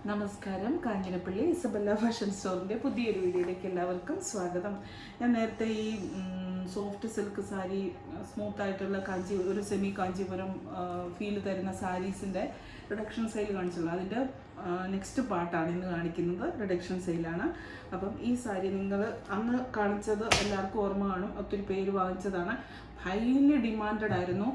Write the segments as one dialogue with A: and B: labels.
A: നമസ്കാരം. Kanjirappally Isabella fashion സ്റ്റോറിൻ്റെ പുതിയൊരു വീഡിയോയിലേക്ക് എല്ലാവർക്കും സ്വാഗതം. ഞാൻ നേരത്തെ ഈ സോഫ്റ്റ് സിൽക്ക് സാരി, സ്മൂത്തായിട്ടുള്ള ഒരു സെമി കാഞ്ചീപുരം ഫീൽ തരുന്ന സാരീസിൻ്റെ റിഡക്ഷൻ സെയിൽ കാണിച്ചുള്ളൂ. അതിൻ്റെ നെക്സ്റ്റ് പാർട്ടാണ് ഇന്ന് കാണിക്കുന്നത്. റിഡക്ഷൻ സെയിലാണ്. അപ്പം ഈ സാരി നിങ്ങൾ അന്ന് കാണിച്ചത് എല്ലാവർക്കും ഓർമ്മ കാണും. ഒത്തിരി പേര് വാങ്ങിച്ചതാണ്. ഹൈലി ഡിമാൻഡഡ് ആയിരുന്നു.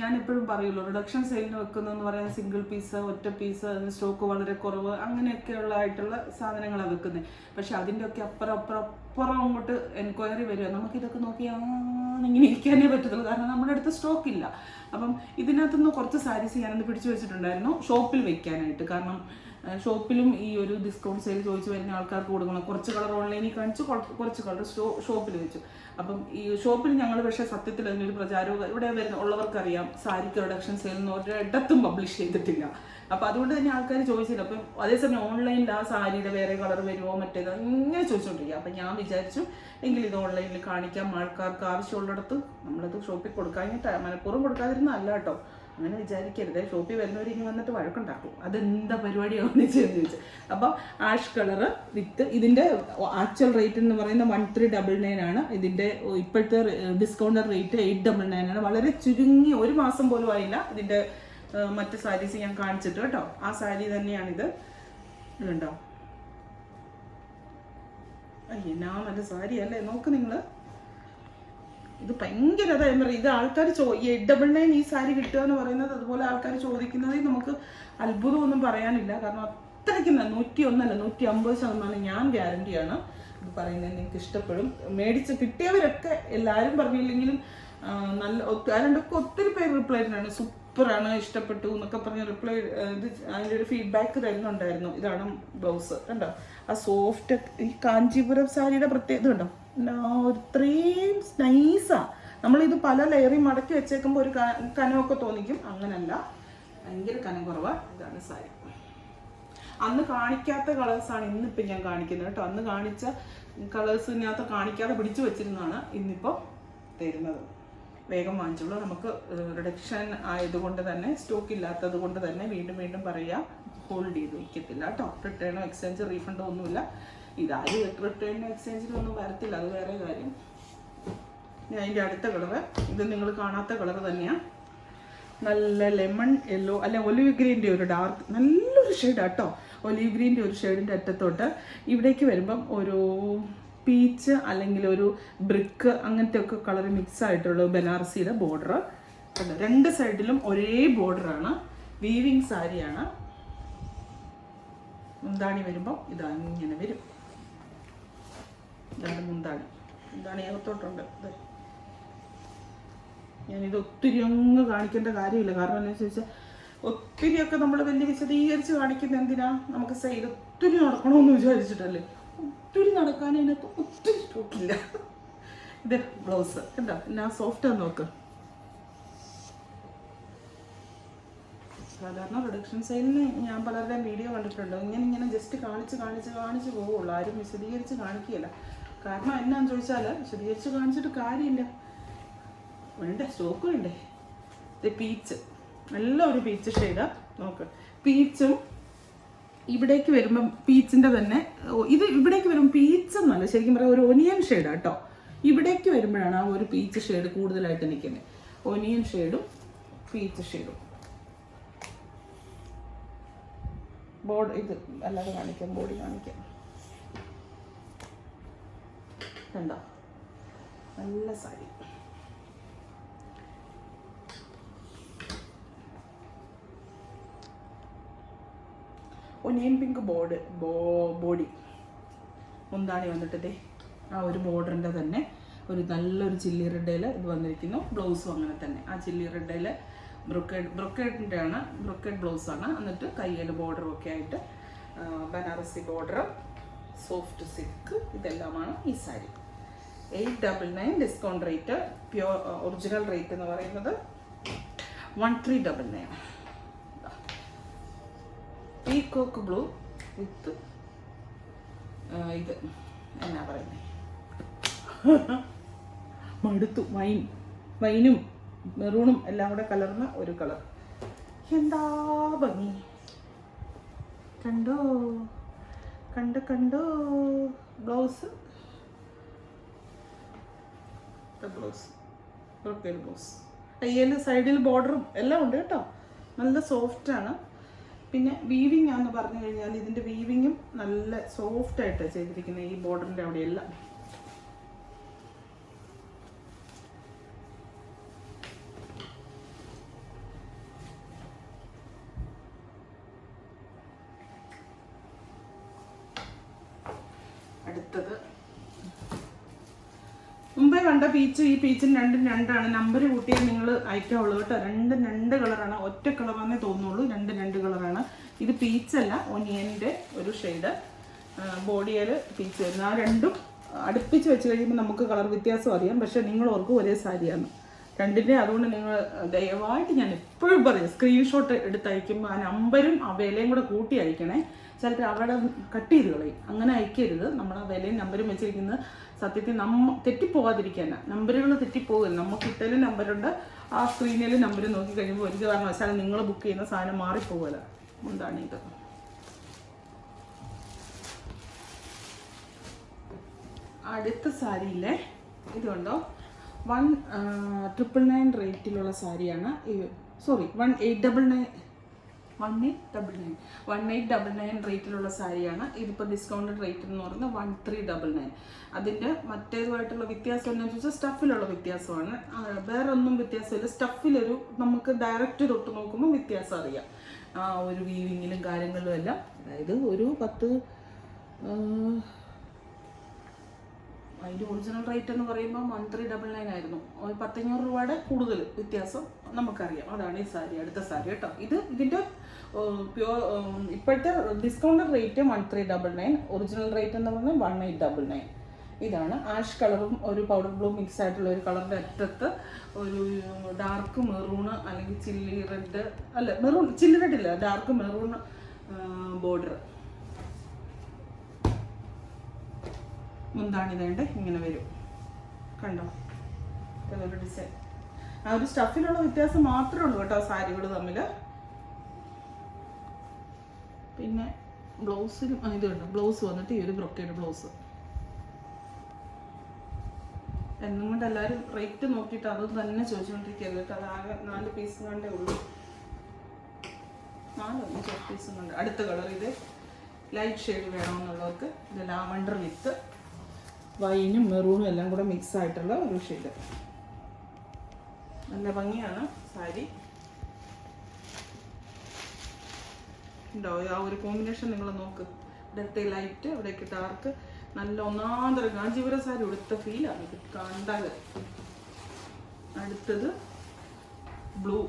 A: ഞാൻ എപ്പോഴും പറയുള്ളൂ, റിഡക്ഷൻ സെയിലിന് വെക്കുന്നതെന്ന് പറയുന്നത് സിംഗിൾ പീസ്, ഒറ്റ പീസ്, അതിന് സ്റ്റോക്ക് വളരെ കുറവ്, അങ്ങനെയൊക്കെയുള്ള ആയിട്ടുള്ള സാധനങ്ങളാണ് വെക്കുന്നത്. പക്ഷെ അതിൻ്റെയൊക്കെ അപ്പുറം അങ്ങോട്ട് എൻക്വയറി വരിക. നമുക്കിതൊക്കെ നോക്കി ഇങ്ങനെ ഇരിക്കാനേ പറ്റത്തുള്ളൂ, കാരണം നമ്മുടെ അടുത്ത് സ്റ്റോക്ക് ഇല്ല. അപ്പം ഇതിനകത്തുനിന്ന് കുറച്ച് സാരീസ് ഞാനൊന്ന് പിടിച്ചു വെച്ചിട്ടുണ്ടായിരുന്നു ഷോപ്പിൽ വെക്കാനായിട്ട്. കാരണം ഷോപ്പിലും ഈ ഒരു ഡിസ്കൗണ്ട് സെയിൽ ചോദിച്ചു വരുന്ന ആൾക്കാർക്ക് കൊടുക്കണം. കുറച്ച് കളർ ഓൺലൈനിൽ കാണിച്ചു, കുറച്ച് കളർ ഷോപ്പിൽ വെച്ചു. അപ്പം ഈ ഷോപ്പിൽ ഞങ്ങൾ പക്ഷേ സത്യത്തിൽ അതിനൊരു പ്രചാരവും ഇവിടെ ഉള്ളവർക്കറിയാം, സാരിക്ക് റിഡക്ഷൻ സെയിൽ എന്ന് ഒരിടത്തും പബ്ലിഷ് ചെയ്തിട്ടില്ല. അപ്പം അതുകൊണ്ട് തന്നെ ആൾക്കാർ ചോദിച്ചില്ല. അപ്പം അതേസമയം ഓൺലൈനിൽ ആ സാരിയുടെ വേറെ കളർ വരുമോ മറ്റേത് ഇങ്ങനെ ചോദിച്ചുകൊണ്ടിരിക്കുക. അപ്പം ഞാൻ വിചാരിച്ചു എങ്കിൽ ഇത് ഓൺലൈനിൽ കാണിക്കാം, ആൾക്കാർക്ക് ആവശ്യമുള്ളിടത്ത് നമ്മളത് ഷോപ്പിൽ കൊടുക്കാനായിട്ട്. മനഃപൂർവ്വം കൊടുക്കാതിരുന്നല്ല കേട്ടോ, അങ്ങനെ വിചാരിക്കരുത്. ഷോപ്പിൽ വരുന്നവർ ഇനി വന്നിട്ട് വഴക്കുണ്ടാക്കും, അതെന്താ പരിപാടിയാണെന്ന് ചോദിച്ചു. അപ്പം ആഷ് കളറ് വിത്ത് ഇതിൻ്റെ ആക്ച്വൽ റേറ്റ് എന്ന് പറയുന്നത് 1399 ആണ്. ഇതിൻ്റെ ഇപ്പോഴത്തെ ഡിസ്കൗണ്ടർ റേറ്റ് 899 ആണ്. വളരെ ചുരുങ്ങി ഒരു മാസം പോലും ആയില്ല ഇതിൻ്റെ മറ്റ് സാരീസ് ഞാൻ കാണിച്ചിട്ട് കേട്ടോ. ആ സാരി തന്നെയാണിത്. ഇതുണ്ടോ? എന്നാ നല്ല സാരി അല്ലേ, നോക്ക് നിങ്ങൾ. ഇത് ഭയങ്കര ഇത് ആൾക്കാർ 899 ഈ സാരി കിട്ടുക എന്ന് പറയുന്നത്, അതുപോലെ ആൾക്കാർ ചോദിക്കുന്നത് നമുക്ക് അത്ഭുതമൊന്നും പറയാനില്ല. കാരണം അത്രയ്ക്ക് 101 150% ഞാൻ ഗ്യാരണ്ടിയാണ് ഇത് പറയുന്നത്. നിങ്ങൾക്ക് ഇഷ്ടപ്പെടും. മേടിച്ച് കിട്ടിയവരൊക്കെ എല്ലാവരും പറഞ്ഞില്ലെങ്കിലും രണ്ടൊക്കെ ഒത്തിരി പേര് റിപ്ലൈ തന്നെയാണ്, സൂപ്പറാണ്, ഇഷ്ടപ്പെട്ടു എന്നൊക്കെ പറഞ്ഞ് റിപ്ലൈ അതിൻ്റെ ഒരു ഫീഡ്ബാക്ക് തരുന്നുണ്ടായിരുന്നു. ഇതാണ് ബ്ലൗസ് കണ്ടോ, ആ സോഫ്റ്റ് ഈ കാഞ്ചീപുരം സാരിയുടെ പ്രത്യേകത ഉണ്ടോ, ഇത്രയും നൈസാ. നമ്മളിത് പല ലെയറിൽ മടക്കി വെച്ചേക്കുമ്പോൾ ഒരു കനമൊക്കെ തോന്നിക്കും, അങ്ങനല്ല, ഭയങ്കര കനം കുറവാണ്. ഇതാണ് സാരി. അന്ന് കാണിക്കാത്ത കളേഴ്സാണ് ഇന്നിപ്പോൾ ഞാൻ കാണിക്കുന്നത് കേട്ടോ. അന്ന് കാണിച്ച കളേഴ്സിനകത്ത് കാണിക്കാതെ പിടിച്ചു വെച്ചിരുന്നതാണ് ഇന്നിപ്പോൾ തരുന്നത്. വേഗം വാങ്ങിച്ചോളൂ. നമുക്ക് റിഡക്ഷൻ ആയതുകൊണ്ട് തന്നെ, സ്റ്റോക്ക് ഇല്ലാത്തത് കൊണ്ട് തന്നെ വീണ്ടും പറയാം, ഹോൾഡ് ചെയ്ത് വയ്ക്കത്തില്ല കേട്ടോ. റിട്ടേണോ എക്സ്ചേഞ്ച് റീഫണ്ടോ ഒന്നുമില്ല. ഇതാരും റിട്ടേണോ എക്സ്ചേഞ്ചിനൊന്നും വരത്തില്ല, അത് വേറെ കാര്യം. അതിൻ്റെ അടുത്ത കളറ്, ഇത് നിങ്ങൾ കാണാത്ത കളർ തന്നെയാണ്. നല്ല ലെമൺ യെല്ലോ അല്ലെ ഒലിവ് ഗ്രീൻ്റെ ഒരു ഡാർക്ക് നല്ലൊരു ഷെയ്ഡാണ് കേട്ടോ. ഒലിവ് ഗ്രീൻ്റെ ഒരു ഷെയ്ഡിൻ്റെ അറ്റത്തോട്ട് ഇവിടേക്ക് വരുമ്പം ഒരു പീച്ച് അല്ലെങ്കിൽ ഒരു ബ്രിക്ക് അങ്ങനത്തെ ഒക്കെ കളർ മിക്സ് ആയിട്ടുള്ള ബനാറസിയുടെ ബോർഡർ. രണ്ട് സൈഡിലും ഒരേ ബോർഡറാണ്. വീവിങ് സാരിയാണ്. മുന്താണി വരുമ്പം ഇതങ്ങനെ വരും. ഇതാണ് മുന്താണി അകത്തോട്ടുണ്ട്. ഞാനിത് ഒത്തിരി അങ്ങ് കാണിക്കേണ്ട കാര്യമില്ല. കാരണം എന്താണെന്ന് ചോദിച്ചാൽ ഒത്തിരിയൊക്കെ നമ്മൾ വലിയ വിശദീകരിച്ച് കാണിക്കുന്ന എന്തിനാ, നമുക്ക് സെയിൽ ഒത്തിരി നടക്കണമെന്ന് വിചാരിച്ചിട്ടല്ലേ. ഒത്തിരി നടക്കാൻ അതിനകത്ത് ഒത്തിരി സ്റ്റോക്കില്ല. ഇത് ബ്ലൗസ് കണ്ടോ, എന്നാ സോഫ്റ്റാന്ന് നോക്ക്. സാധാരണ റിഡക്ഷൻ സെയിലിന് ഞാൻ പലരുടെയും വീഡിയോ കണ്ടിട്ടുണ്ട്. ഇങ്ങനെ ജസ്റ്റ് കാണിച്ച് പോവുള്ളൂ, ആരും വിശദീകരിച്ച് കാണിക്കുകയില്ല. കാരണം എന്നാന്ന് ചോദിച്ചാൽ വിശദീകരിച്ച് കാണിച്ചിട്ട് കാര്യമില്ല, വേണ്ടേ, സ്റ്റോക്ക് വേണ്ടേ. ഇത് പീച്ച്, നല്ല ഒരു പീച്ച് ഷെയ്ഡാ നോക്ക്. പീച്ചും ഇവിടേക്ക് വരുമ്പം പീച്ചിൻ്റെ തന്നെ ഇത് ഇവിടേക്ക് വരുമ്പോൾ പീച്ച് എന്നല്ല, ശരിക്കും പറയാം ഒരു ഒനിയൻ ഷെയ്ഡാണ് കേട്ടോ. ഇവിടേക്ക് വരുമ്പോഴാണ് ആ ഒരു പീച്ച് ഷെയ്ഡ് കൂടുതലായിട്ട് നിൽക്കുന്നത്. ഒനിയൻ ഷെയ്ഡും പീച്ച് ഷെയ്ഡും. ബോർഡ് ഇത് അല്ലാതെ കാണിക്കാം, ബോഡി കാണിക്കാം. കണ്ടോ, നല്ല സാരി. Onion pink body. മുന്താണി വന്നിട്ടേ ആ ഒരു ബോർഡറിൻ്റെ തന്നെ ഒരു നല്ലൊരു ചില്ലി റെഡയിൽ ഇത് വന്നിരിക്കുന്നു. ബ്ലൗസും അങ്ങനെ തന്നെ ആ ചില്ലി റെഡയിൽ ബ്രൊക്കേഡിൻ്റെ ആണ്, ബ്രൊക്കേഡ് ബ്ലൗസാണ്. എന്നിട്ട് കയ്യിൽ ബോർഡറും ഒക്കെ ആയിട്ട് ബനാറസി ബോർഡർ, സോഫ്റ്റ് സിൽക്ക്, ഇതെല്ലാമാണ് ഈ sari. 899 discount rate. Pure original rate എന്ന് പറയുന്നത് 1399. പീകോക്ക് ബ്ലൂ വിത്ത് ഇത് എന്നാ പറയുന്നത്, മടുത്തു. വൈനും മെറൂണും എല്ലാം കൂടെ കലർന്ന ഒരു കളർ. എന്താ ഭംഗി. കണ്ടോ കണ്ടോ ബ്ലൗസ് ബ്രോക്കേഡ് ബ്ലൗസ്. കയ്യിൽ സൈഡിൽ ബോർഡറും എല്ലാം ഉണ്ട് കേട്ടോ. നല്ല സോഫ്റ്റാണ്. പിന്നെ വീവിങ് ആണെന്ന് പറഞ്ഞു കഴിഞ്ഞാൽ ഇതിൻ്റെ വീവിങ്ങും നല്ല സോഫ്റ്റായിട്ടാണ് ചെയ്തിരിക്കുന്നത്. ഈ ബോർഡറിൻ്റെ അവിടെയെല്ലാം അടുത്തത് മുമ്പേ കണ്ട പീച്ച്, ഈ പീച്ചിന് രണ്ടും രണ്ടാണ്. നമ്പർ കൂട്ടിയാൽ നിങ്ങൾ അയക്കാവുള്ളൂ കേട്ടോ. രണ്ട് കളറാണ്, ഒറ്റ കളറാണെന്നേ തോന്നുള്ളൂ. രണ്ട് കളറാണ്. ഇത് പീച്ചല്ല, ഒനിയൻ്റെ ഒരു ഷെയ്ഡ്. ബോഡിയിൽ പീച്ച് വരുന്നത്. ആ രണ്ടും അടുപ്പിച്ച് വെച്ച് കഴിയുമ്പോൾ നമുക്ക് കളർ വ്യത്യാസം അറിയാം. പക്ഷേ നിങ്ങൾ ഓർക്കും ഒരേ സാരിയാണ് രണ്ടിൻ്റെ. അതുകൊണ്ട് നിങ്ങൾ ദയവായിട്ട് ഞാൻ എപ്പോഴും പറയും, സ്ക്രീൻഷോട്ട് എടുത്ത് അയക്കുമ്പോൾ ആ നമ്പരും ആ വിലയും കൂടെ കൂട്ടി അയക്കണേ. ചിലപ്പോൾ അവിടെ കട്ട് ചെയ്ത് കളയും. അങ്ങനെ അയക്കരുത്. നമ്മൾ ആ വിലയും നമ്പരും വെച്ചിരിക്കുന്നത് സത്യത്തിൽ തെറ്റിപ്പോകാതിരിക്കാനാണ്. നമ്പറുകൾ തെറ്റിപ്പോകില്ല. നമുക്ക് ഇട്ടതിലും നമ്പറുണ്ട്, ആ സ്ക്രീനിൽ നമ്പർ നോക്കി കഴിയുമ്പോൾ ഒരു കാരണവശാലും നിങ്ങൾ ബുക്ക് ചെയ്യുന്ന സാധനം മാറിപ്പോകല. എന്താണ് ഇത്? അടുത്ത സാരിയിലെ ഇതുണ്ടോ 1,999 റേറ്റിലുള്ള സാരിയാണ്. 1899 റേറ്റിലുള്ള സാരിയാണ്. ഇതിപ്പോൾ ഡിസ്കൗണ്ടഡ് റേറ്റ് എന്ന് പറയുന്നത് 1399. അതിൻ്റെ മറ്റേതുമായിട്ടുള്ള വ്യത്യാസം എന്താണെന്ന് വെച്ചാൽ സ്റ്റഫിലുള്ള വ്യത്യാസമാണ്. വേറെ ഒന്നും വ്യത്യാസമില്ല. സ്റ്റഫിലൊരു നമുക്ക് ഡയറക്റ്റ് തൊട്ട് നോക്കുമ്പോൾ വ്യത്യാസം അറിയാം. ഒരു വീവിങ്ങിലും കാര്യങ്ങളിലും എല്ലാം. അതായത് ഒരു 10 അതിൻ്റെ ഒറിജിനൽ റേറ്റ് എന്ന് പറയുമ്പോൾ 1399 ആയിരുന്നു. 1,500 രൂപയുടെ കൂടുതൽ വ്യത്യാസം നമുക്കറിയാം. അതാണ് ഈ സാരി. അടുത്ത സാരി കേട്ടോ. ഇതിൻ്റെ ഇപ്പോഴത്തെ ഡിസ്കൗണ്ടഡ് റേറ്റ് 1399. ഒറിജിനൽ റേറ്റ് എന്ന് പറഞ്ഞാൽ 1899. ഇതാണ് ആഷ് കളറും ഒരു പൗഡർ ബ്ലൂ മിക്സ് ആയിട്ടുള്ള ഒരു കളറിൻ്റെ അറ്റത്ത് ഒരു ഡാർക്ക് മെറൂണ് അല്ലെങ്കിൽ ചില്ലി റെഡ്, അല്ല മെറൂൺ, ചില്ലി റെഡ് ഇല്ല, ഡാർക്ക് മെറൂൺ ബോർഡർ. മുന്താണി വേണ്ട ഇങ്ങനെ വരും. കണ്ടോ ഒരു ഡിസൈൻ. ആ ഒരു സ്റ്റഫിലുള്ള വ്യത്യാസം മാത്രമേ ഉള്ളൂ കേട്ടോ സാരികൾ തമ്മിൽ. പിന്നെ ബ്ലൗസിലും ഇതുണ്ട്. ബ്ലൗസ് വന്നിട്ട് ഈ ഒരു ബ്രൊക്കേഡ് ബ്ലൗസ്. എന്നും കൊണ്ട് എല്ലാവരും റേറ്റ് നോക്കിയിട്ട് അത് തന്നെ ചോദിച്ചുകൊണ്ടിരിക്കരുത് കേട്ടോ. അത് ആകെ 4 പീസ് കണ്ടേ ഉള്ളൂ. 4 പീസും കൊണ്ട്. അടുത്ത കളർ ഇത് ലൈറ്റ് ഷെയ്ഡ് വേണമെന്നുള്ളവർക്ക് ഇത് ലാവണ്ടർ വിത്ത് വൈനും മെറൂണും എല്ലാം കൂടെ മിക്സ് ആയിട്ടുള്ള ഒരു ഷെയ്ഡ്. നല്ല ഭംഗിയാണ് സാരി. ഉണ്ടോ ആ ഒരു കോമ്പിനേഷൻ നിങ്ങൾ നോക്ക്. ഇവിടത്തെ ലൈറ്റ്, ഇവിടേക്ക് ഡാർക്ക്. നല്ല ഒന്നാന്തരം കാഞ്ചീപുരം സാരി ഉടുത്ത ഫീലാണ് ഇത് കണ്ടാൽ. അടുത്തത് ബ്ലൂ.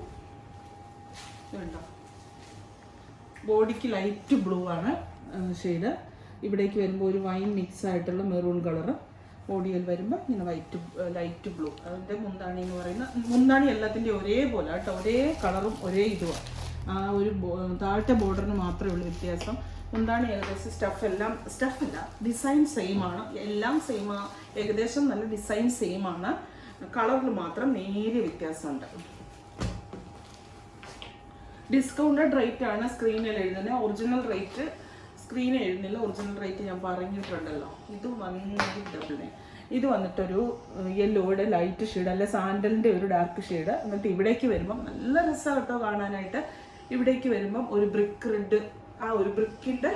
A: ഇതുണ്ടോ ബോഡിക്ക് ലൈറ്റ് ബ്ലൂ ആണ് ഷെയ്ഡ്. ഇവിടേക്ക് വരുമ്പോൾ ഒരു വൈൻ മിക്സ് ആയിട്ടുള്ള മെറൂൺ കളറ്. ബോഡിയിൽ വരുമ്പോൾ ഇങ്ങനെ ലൈറ്റ് ബ്ലൂ. അതിൻ്റെ മുന്താണി എന്ന് പറയുന്നത്, മുന്താണി എല്ലാത്തിൻ്റെയും ഒരേപോലെ കേട്ടോ. ഒരേ കളറും ഒരേ ഇതുമാണ്. ആ ഒരു താഴത്തെ ബോർഡറിന് മാത്രമേ ഉള്ളൂ വ്യത്യാസം. മുന്താണി ഏകദേശം സ്റ്റഫല്ല, ഡിസൈൻ സെയിം ആണ്. എല്ലാം സെയിമാണ് ഏകദേശം. നല്ല ഡിസൈൻ സെയിം ആണ്. കളറിൽ മാത്രം നേരിയ വ്യത്യാസമുണ്ട്. ഡിസ്കൗണ്ടഡ് റേറ്റ് ആണ് സ്ക്രീനിൽ എഴുതുന്നത്. ഒറിജിനൽ റേറ്റ് സ്ക്രീനിൽ എഴുതുന്നില്ല. ഒറിജിനൽ റേറ്റ് ഞാൻ പറഞ്ഞിട്ടുണ്ടല്ലോ. ഇത് 1899. ഇത് വന്നിട്ടൊരു യെല്ലോയുടെ ലൈറ്റ് ഷെയ്ഡ്, അല്ലെ സാൻഡലിൻ്റെ ഒരു ഡാർക്ക് ഷെയ്ഡ്. എന്നിട്ട് ഇവിടേക്ക് വരുമ്പം നല്ല രസമാണ് കേട്ടോ കാണാനായിട്ട്. ഇവിടേക്ക് വരുമ്പം ഒരു ബ്രിക്ക് റെഡ്, ആ ഒരു ബ്രിക്കിൻ്റെ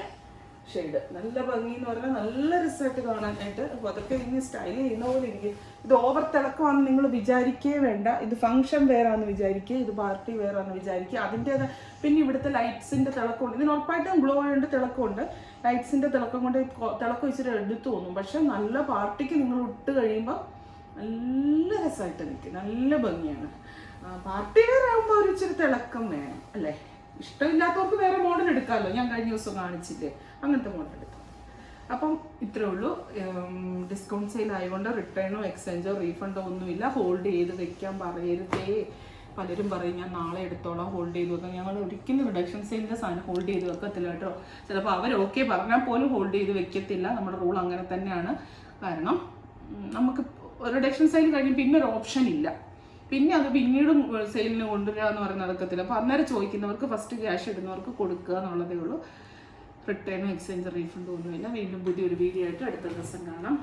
A: ഷെയ്ഡ്. നല്ല ഭംഗി എന്ന് പറഞ്ഞാൽ നല്ല രസമായിട്ട് കാണാനായിട്ട്. അപ്പോൾ അതൊക്കെ ഇങ്ങനെ സ്റ്റൈൽ ചെയ്യുന്ന പോലെ ഇരിക്കും. ഇത് ഓവർ തിളക്കമാണെന്ന് നിങ്ങൾ വിചാരിക്കേ വേണ്ട. ഇത് ഫംഗ്ഷൻ വെയറാണെന്ന് വിചാരിക്കുക, ഇത് പാർട്ടി വെയറാണെന്ന് വിചാരിക്കുക. അതിൻ്റേത് പിന്നെ ഇവിടുത്തെ ലൈറ്റ്സിൻ്റെ തിളക്കമുണ്ട്. ഇതിന് ഉറപ്പായിട്ടും ഗ്ലോ ഉണ്ട്, തിളക്കമുണ്ട്. ലൈറ്റ്സിൻ്റെ തിളക്കം കൊണ്ട് തിളക്കം ഇച്ചിരി എടുത്തു തോന്നും. പക്ഷെ നല്ല പാർട്ടിക്ക് നിങ്ങൾ ഇട്ട് കഴിയുമ്പോൾ നല്ല രസമായിട്ട് നിൽക്കും. നല്ല ഭംഗിയാണ്. പാർട്ടി വെയർ ആകുമ്പോൾ ഒരു ഇച്ചിരി തിളക്കം വേണം അല്ലേ. ഇഷ്ടമില്ലാത്തവർക്ക് വേറെ മോഡൽ എടുക്കാമല്ലോ. ഞാൻ കഴിഞ്ഞ ദിവസം കാണിച്ചില്ലേ, അങ്ങനത്തെ മോഡൽ എടുക്കാം. അപ്പം ഇത്രേ ഉള്ളൂ. ഡിസ്കൗണ്ട് സെയിൽ ആയതുകൊണ്ട് റിട്ടേണോ എക്സ്ചേഞ്ചോ റീഫണ്ടോ ഒന്നുമില്ല. ഹോൾഡ് ചെയ്ത് വെക്കാൻ പറയരുതേ. പലരും പറയും ഞാൻ നാളെ എടുത്തോളാം, ഹോൾഡ് ചെയ്ത് വെക്കാം. ഞങ്ങൾ ഒരിക്കലും റിഡക്ഷൻ സെയിലിൻ്റെ സാധനം ഹോൾഡ് ചെയ്ത് വെക്കത്തില്ല കേട്ടോ. ചിലപ്പോൾ അവർ ഓക്കെ പറഞ്ഞാൽ പോലും ഹോൾഡ് ചെയ്ത് വെക്കത്തില്ല. നമ്മുടെ റൂൾ അങ്ങനെ തന്നെയാണ്. കാരണം നമുക്ക് റിഡക്ഷൻ സെയിൽ കഴിഞ്ഞ് പിന്നെ ഒരു ഓപ്ഷൻ ഇല്ല. പിന്നെ അത് പിന്നീടും സെയിലിന് കൊണ്ടുവരിക എന്ന് പറഞ്ഞ് നടക്കത്തില്ല. അപ്പോൾ അന്നേരം ചോദിക്കുന്നവർക്ക് ഫസ്റ്റ് ക്യാഷ് ഇടുന്നവർക്ക് കൊടുക്കുക എന്നുള്ളതേ ഉള്ളൂ. റിട്ടേണോ എക്സ്ചേഞ്ച് റീഫണ്ടോ ഒന്നുമില്ല. വീണ്ടും പുതിയൊരു വീഡിയോ ആയിട്ട് അടുത്ത ദിവസം കാണാം.